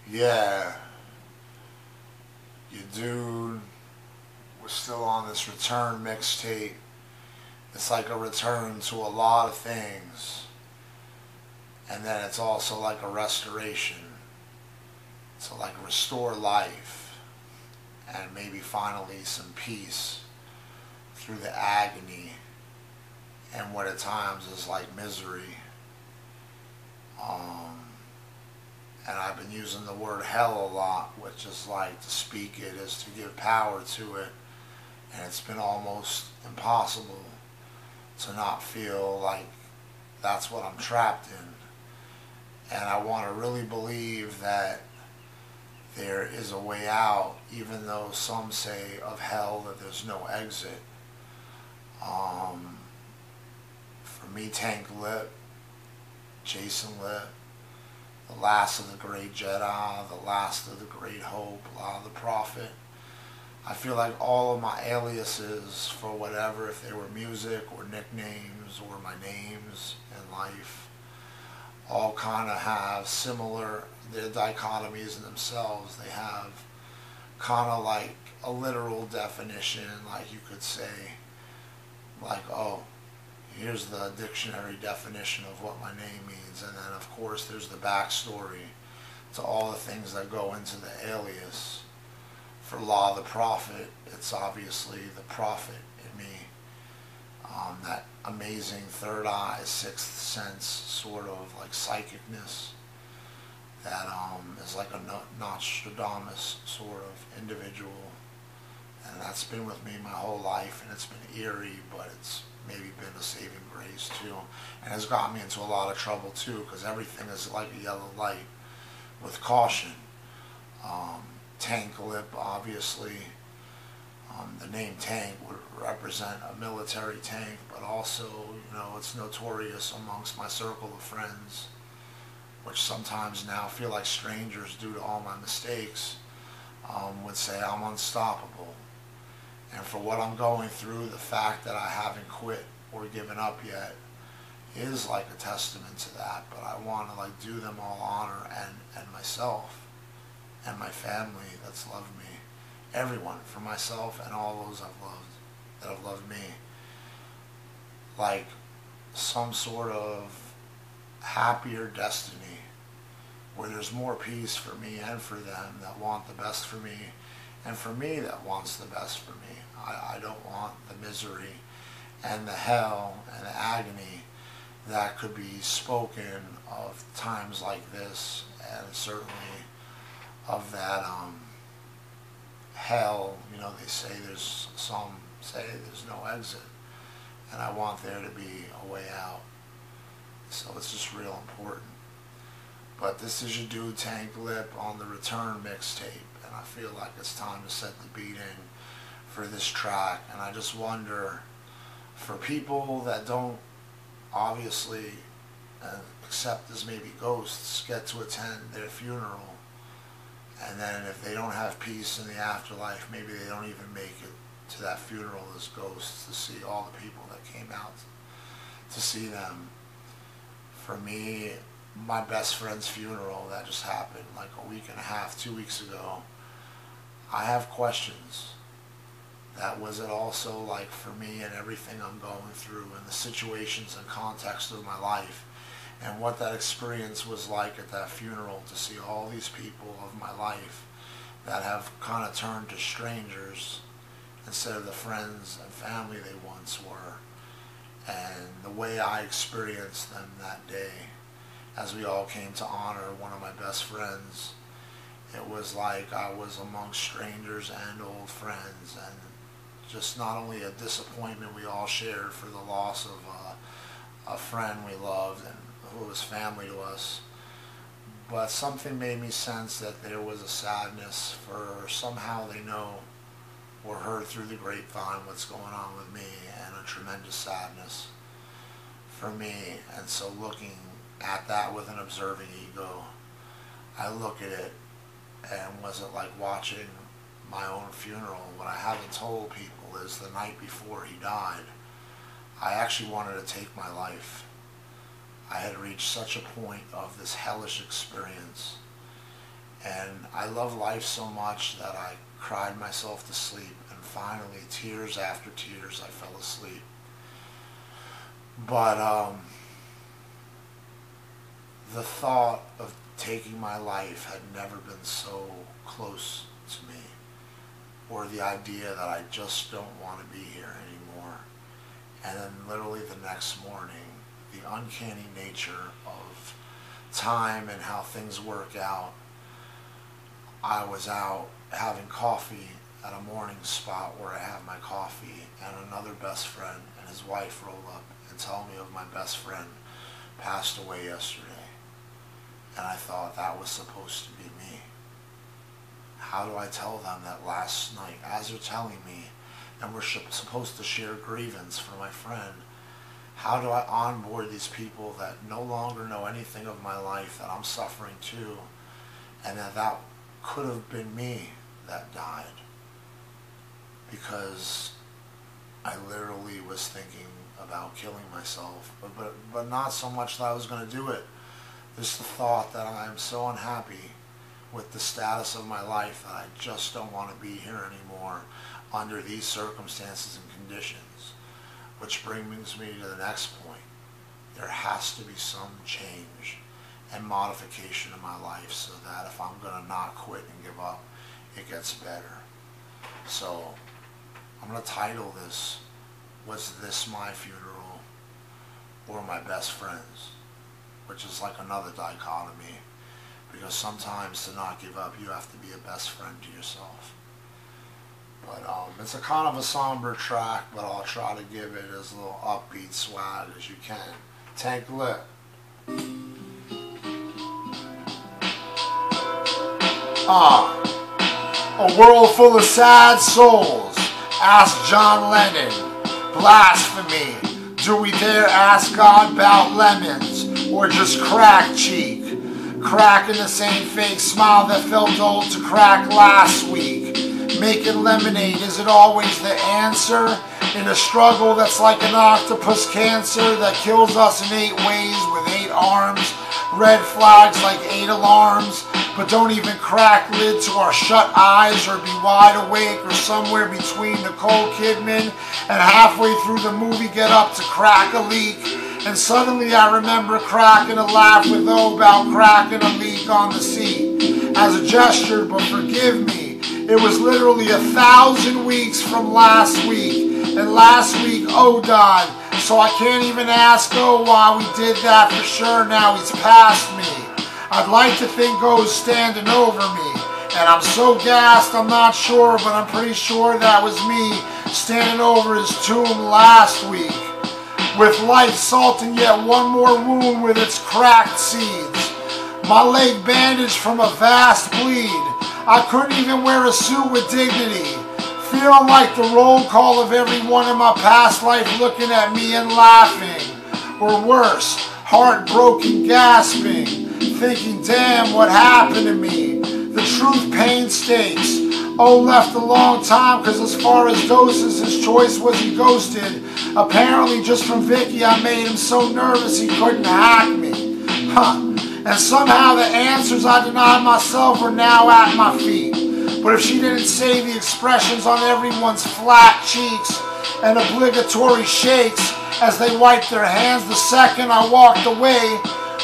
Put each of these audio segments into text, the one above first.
Yeah, your dude was still on this return mixtape. It's like a return to a lot of things, and then it's also like a restoration. To like restore life and maybe finally some peace through the agony and what at times is like misery. Um, and I've been using the word hell a lot, which is like to speak it is to give power to it, and it's been almost impossible to not feel like that's what I'm trapped in. And I want to really believe that there is a way out, even though some say of hell that there's no exit. For me, Tank Lip, Jason Lipp, the last of the great Jedi, the last of the great hope, La the prophet. I feel like all of my aliases for whatever, if they were music or nicknames or my names in life, all kind of have similar, they're dichotomies in themselves. They have kind of like a literal definition, like you could say, like, oh, here's the dictionary definition of what my name means. And then of course there's the backstory to all the things that go into the alias. For Law the Prophet, it's obviously the prophet in me. That amazing third eye, sixth sense sort of like psychicness that is like a Nostradamus sort of individual. And that's been with me my whole life, and it's been eerie, but it's maybe been a saving grace too. And it's got me into a lot of trouble too, because everything is like a yellow light with caution. Tank Lip, obviously, the name tank would represent a military tank, but also, you know, it's notorious amongst my circle of friends, which sometimes now feel like strangers due to all my mistakes, would say I'm unstoppable. And for what I'm going through, the fact that I haven't quit or given up yet is like a testament to that. But I want to like do them all honor, and myself and my family that's loved me, everyone, for myself and all those I've loved that have loved me, like some sort of happier destiny where there's more peace for me and for them that want the best for me, and for me that wants the best for me. I don't want the misery and the hell and the agony that could be spoken of times like this, and certainly of that hell. You know, they say some say there's no exit, and I want there to be a way out. So it's just real important. But this is your dude Tank Lip on the Return mixtape, and I feel like it's time to set the beat in for this track. And I just wonder, for people that don't obviously accept as maybe ghosts, get to attend their funeral, and then if they don't have peace in the afterlife, maybe they don't even make it to that funeral as ghosts to see all the people that came out to see them. For me, my best friend's funeral that just happened like a week and a half, 2 weeks ago, I have questions. That was it also like for me and everything I'm going through and the situations and context of my life, and what that experience was like at that funeral, to see all these people of my life that have kind of turned to strangers instead of the friends and family they once were, and the way I experienced them that day as we all came to honor one of my best friends. It was like I was amongst strangers and old friends, and just not only a disappointment we all shared for the loss of a friend we loved and who was family to us, but something made me sense that there was a sadness for somehow they know or heard through the grapevine what's going on with me, and a tremendous sadness for me. And so looking at that with an observing ego, I look at it, and was it like watching my own funeral? What I haven't told people is the night before he died, I actually wanted to take my life. I had reached such a point of this hellish experience, And I love life so much that I cried myself to sleep, and finally, tears after tears, I fell asleep. But the thought of taking my life had never been so close to me, or the idea that I just don't want to be here anymore. And then literally the next morning, the uncanny nature of time and how things work out, I was out having coffee at a morning spot where I have my coffee, and another best friend and his wife roll up and tell me of my best friend passed away yesterday. And I thought that was supposed to be me. How do I tell them that last night, as they're telling me, and we're supposed to share grievance for my friend, how do I onboard these people that no longer know anything of my life, that I'm suffering too, and that could have been me that died? Because I literally was thinking about killing myself, but not so much that I was going to do it. Just the thought that I'm so unhappy with the status of my life that I just don't want to be here anymore under these circumstances and conditions. Which brings me to the next point. There has to be some change and modification in my life so that if I'm going to not quit and give up, it gets better. So I'm going to title this, Was This My Funeral or My Best Friend's? Which is like another dichotomy, because sometimes to not give up, you have to be a best friend to yourself. But it's a kind of a somber track, but I'll try to give it as little upbeat swag as you can. Tank Lip. A world full of sad souls. Ask John Lennon. Blasphemy. Do we dare ask God about lemons, or just crack cheek? Cracking the same fake smile that felt old to crack last week. Making lemonade, is it always the answer? In a struggle that's like an octopus cancer that kills us in 8 ways with 8 arms. Red flags like 8 alarms, but don't even crack lid to our shut eyes or be wide awake or somewhere between Nicole Kidman and halfway through the movie get up to crack a leak. And suddenly I remember cracking a laugh with about cracking a leak on the seat as a gesture, but forgive me, it was literally 1,000 weeks from last week, and last week died, so I can't even ask why we did that for sure. Now he's past me. I'd like to think O's standing over me, and I'm so gassed I'm not sure, but I'm pretty sure that was me standing over his tomb last week. With life salting yet one more wound with its cracked seeds. My leg bandaged from a vast bleed. I couldn't even wear a suit with dignity. Feeling like the roll call of everyone in my past life looking at me and laughing. Or worse, heartbroken gasping. Thinking, damn, what happened to me? The truth painstaking. Left a long time, cause as far as doses, his choice was he ghosted. Apparently just from Vicky I made him so nervous he couldn't hack me. And somehow the answers I denied myself are now at my feet. But if she didn't say the expressions on everyone's flat cheeks and obligatory shakes as they wiped their hands the second I walked away,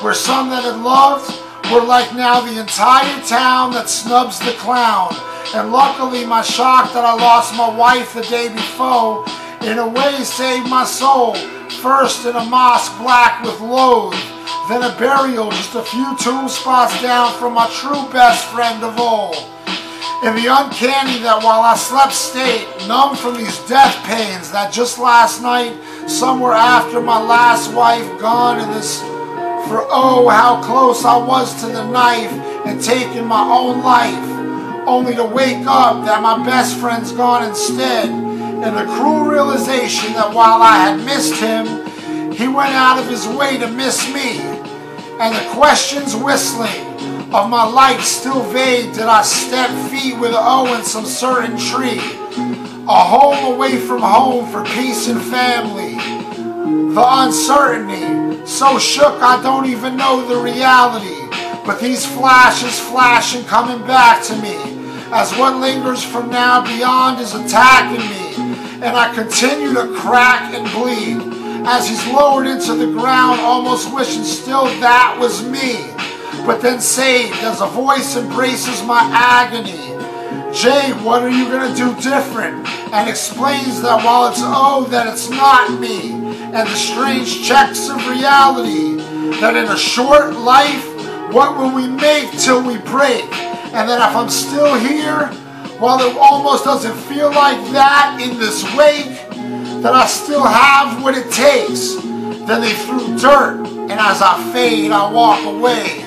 where some that had loved were like now the entire town that snubs the clown. And luckily my shock that I lost my wife the day before in a way saved my soul. First in a mosque black with loathe, then a burial just a few tomb spots down from my true best friend of all. In the uncanny that while I slept state, numb from these death pains that just last night, somewhere after my last wife gone in this, for how close I was to the knife and taking my own life. Only to wake up that my best friend's gone instead, and the cruel realization that while I had missed him, he went out of his way to miss me. And the questions whistling of my life still vague. Did I step feet with in some certain tree? A home away from home for peace and family. The uncertainty, so shook I don't even know the reality. But these flashes flashing coming back to me, as what lingers from now beyond is attacking me, and I continue to crack and bleed, as he's lowered into the ground, almost wishing still that was me, but then saved as a voice embraces my agony. Jay, what are you going to do different? And explains that while it's that it's not me, and the strange checks of reality, that in a short life, what will we make till we break? And that if I'm still here, while it almost doesn't feel like that in this wake, that I still have what it takes. Then they threw dirt, and as I fade, I walk away.